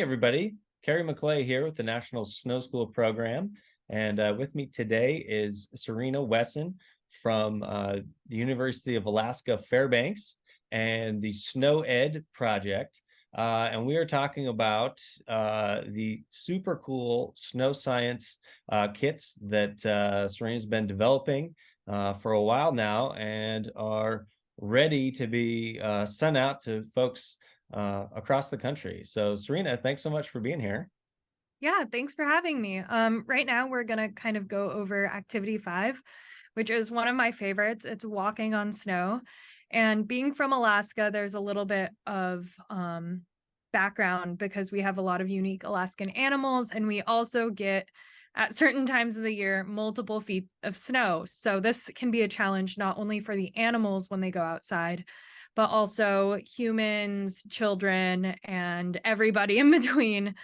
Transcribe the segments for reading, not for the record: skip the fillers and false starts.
everybody. Kerry McClay here with the National Snow School program. And with me today is Serina Wesson from the University of Alaska Fairbanks and the SnowEd project. And we are talking about the super cool snow science kits that Serina's been developing for a while now and are ready to be sent out to folks across the country. So Serina, thanks so much for being here. Yeah, thanks for having me. Right now we're gonna kind of go over activity 5, which is one of my favorites. It's walking on snow. And being from Alaska, there's a little bit of background because we have a lot of unique Alaskan animals, and we also get at certain times of the year multiple feet of snow. So this can be a challenge not only for the animals when they go outside, but also humans, children, and everybody in between.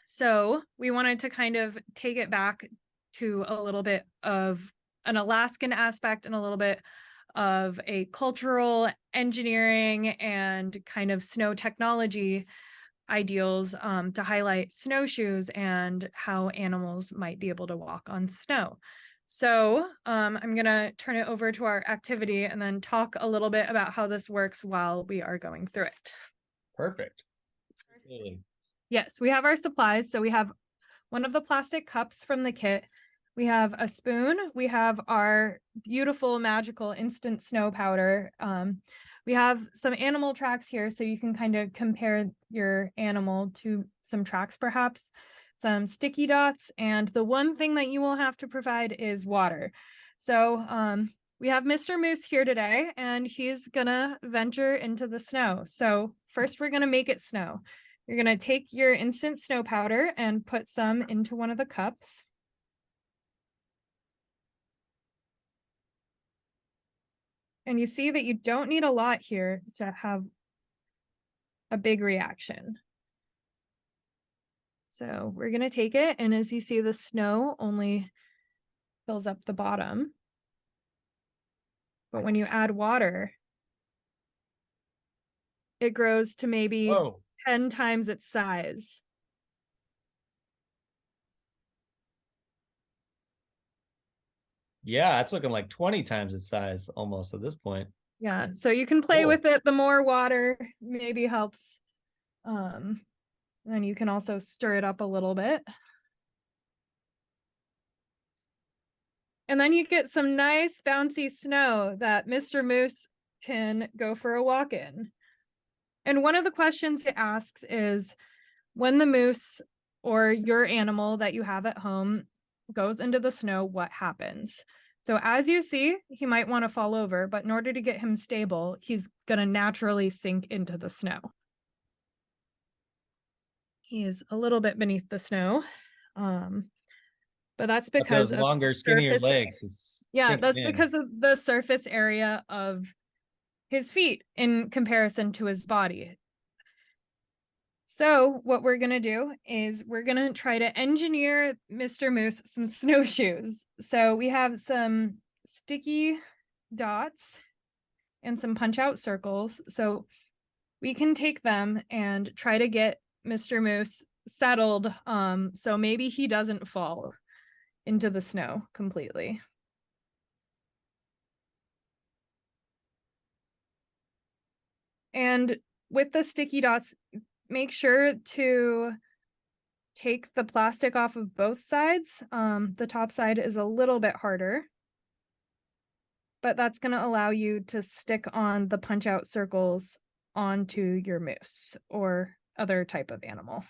So we wanted to kind of take it back to a little bit of an Alaskan aspect and a little bit of a cultural engineering and kind of snow technology ideals to highlight snowshoes and how animals might be able to walk on snow. So I'm going to turn it over to our activity and then talk a little bit about how this works while we are going through it. Perfect. Absolutely. Yes, we have our supplies. So we have one of the plastic cups from the kit. We have a spoon. We have our beautiful, magical instant snow powder. We have some animal tracks here, so you can kind of compare your animal to some tracks, perhaps. Some sticky dots, and the one thing that you will have to provide is water. So we have Mr. Moose here today, and he's gonna venture into the snow. So first we're gonna make it snow. You're going to take your instant snow powder and put some into one of the cups. And you see that you don't need a lot here to have a big reaction. So we're going to take it, and as you see, the snow only fills up the bottom. But when you add water, it grows to maybe 10 times its size. Yeah, it's looking like 20 times its size almost at this point. Yeah, so you can play with it. The more water maybe helps. And you can also stir it up a little bit. And then you get some nice bouncy snow that Mr. Moose can go for a walk in. And one of the questions it asks is, when the moose or your animal that you have at home goes into the snow, what happens? So as you see, he might want to fall over, but in order to get him stable, he's going to naturally sink into the snow. He is a little bit beneath the snow. But that's because of longer, skinnier legs. Yeah, that's because of the surface area of his feet in comparison to his body. So what we're going to do is we're going to try to engineer Mr. Moose some snowshoes. So we have some sticky dots and some punch out circles. So we can take them and try to get Mr. Moose settled so maybe he doesn't fall into the snow completely. And with the sticky dots, make sure to take the plastic off of both sides. The top side is a little bit harder, but that's going to allow you to stick on the punch out circles onto your moose or other type of animal.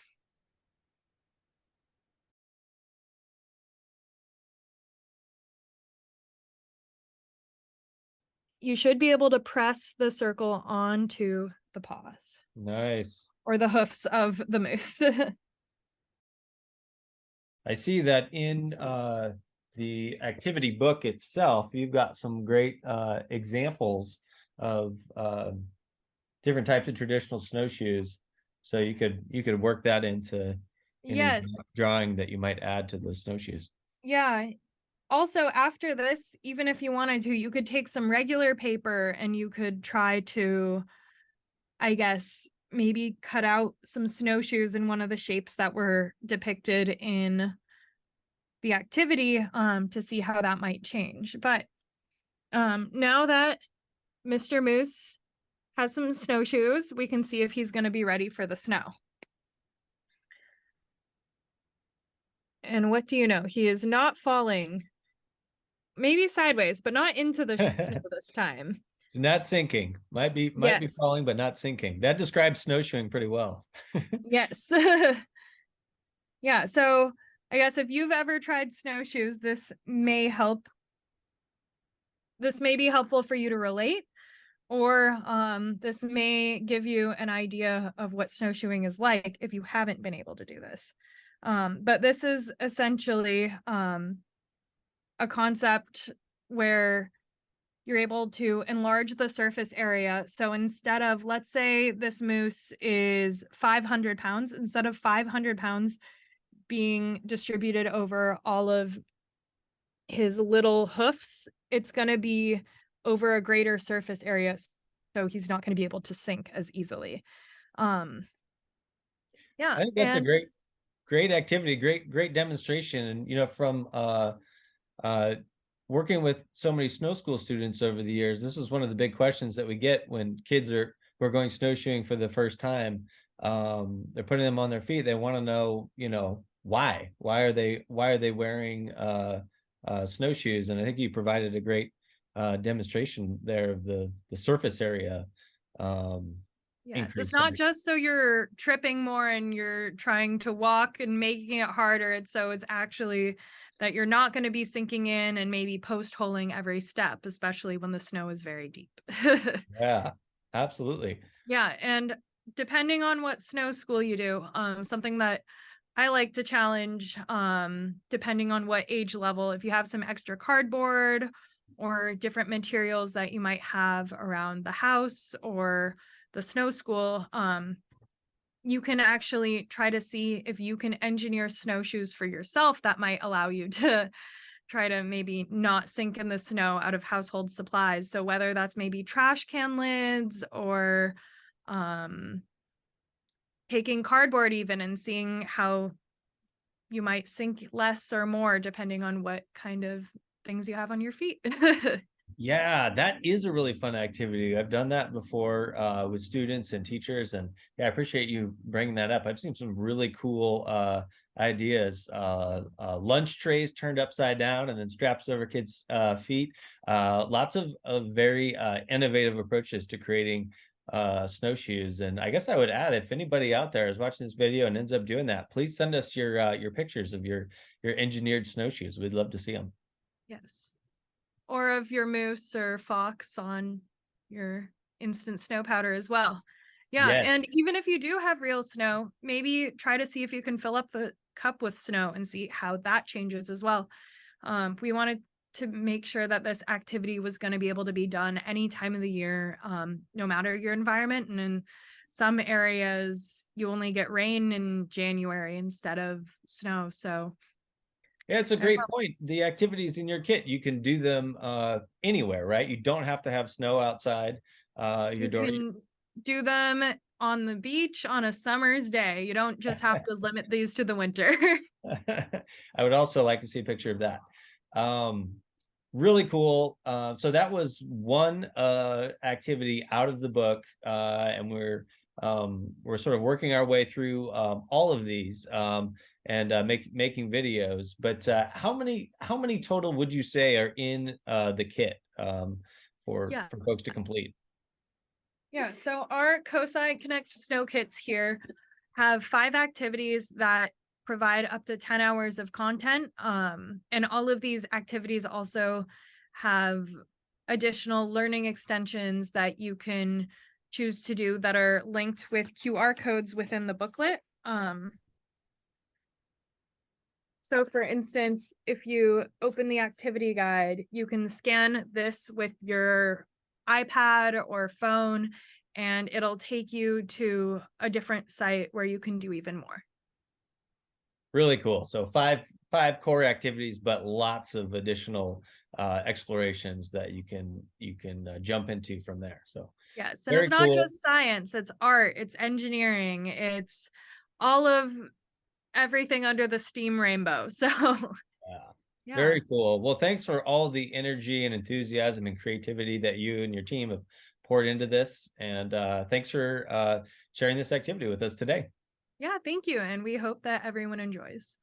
You should be able to press the circle onto the paws. Nice. Or the hoofs of the moose. I see that in the activity book itself, you've got some great examples of different types of traditional snowshoes. So you could work that into any drawing that you might add to those snowshoes. Yeah. Also, after this, even if you wanted to, you could take some regular paper and you could try to, I guess, maybe cut out some snowshoes in one of the shapes that were depicted in the activity to see how that might change. But now that Mr. Moose has some snowshoes, we can see if he's going to be ready for the snow. And what do you know? He is not falling, maybe sideways, but not into the snow this time. It's not sinking. Might be Yes. falling, but not sinking. That describes snowshoeing pretty well. Yes. Yeah. So I guess if you've ever tried snowshoes, this may help. This may be helpful for you to relate, or this may give you an idea of what snowshoeing is like if you haven't been able to do this. But this is essentially a concept where you're able to enlarge the surface area. So instead of, let's say this moose is 500 pounds, instead of 500 pounds being distributed over all of his little hoofs, it's going to be over a greater surface area. So he's not going to be able to sink as easily. Yeah. I think that's a And great activity, great demonstration. And from working with so many snow school students over the years, this is one of the big questions that we get when kids who are going snowshoeing for the first time. They're putting them on their feet. They want to know, why are they wearing snowshoes? And I think you provided a great demonstration there of the surface area yes, it's increase not there. just so you're tripping more and you're trying to walk and making it harder. It's so it's actually that you're not going to be sinking in and maybe post-holing every step, especially when the snow is very deep. Yeah, absolutely. Yeah, and depending on what snow school you do, something that I like to challenge, depending on what age level, if you have some extra cardboard or different materials that you might have around the house or the snow school, you can actually try to see if you can engineer snowshoes for yourself that might allow you to try to maybe not sink in the snow out of household supplies. So whether that's maybe trash can lids or um, taking cardboard even and seeing how you might sink less or more depending on what kind of things you have on your feet. Yeah, that is a really fun activity. I've done that before with students and teachers, and yeah, I appreciate you bringing that up. I've seen some really cool ideas. Lunch trays turned upside down and then straps over kids' feet. Lots of very innovative approaches to creating snowshoes. And I guess I would add, if anybody out there is watching this video and ends up doing that, please send us your pictures of your engineered snowshoes. We'd love to see them. Yes. Or of your moose or fox on your instant snow powder as well. Yeah, Yes. and even if you do have real snow, maybe try to see if you can fill up the cup with snow and see how that changes as well. We wanted to make sure that this activity was going to be able to be done any time of the year, no matter your environment. And in some areas, you only get rain in January instead of snow. So Yeah, it's a great point. The activities in your kit, you can do them anywhere, right? You don't have to have snow outside your you door. can do them on the beach on a summer's day. You don't just have to limit these to the winter. I would also like to see a picture of that. Really cool. So that was one activity out of the book, and we're sort of working our way through all of these and making videos. But how many total would you say are in the kit for Yeah. folks to complete? Yeah. So our COSI Connects Snow Kits here have 5 activities that provide up to 10 hours of content. And all of these activities also have additional learning extensions that you can choose to do that are linked with QR codes within the booklet. So for instance, if you open the activity guide, you can scan this with your iPad or phone, and it'll take you to a different site where you can do even more. Really cool. So five core activities, but lots of additional explorations that you can jump into from there. So Yes, and it's very not cool. just science, it's art, it's engineering, it's all of everything under the steam rainbow. So, Yeah. yeah. Very cool. Well, thanks for all the energy and enthusiasm and creativity that you and your team have poured into this. And thanks for sharing this activity with us today. Yeah, thank you, and we hope that everyone enjoys.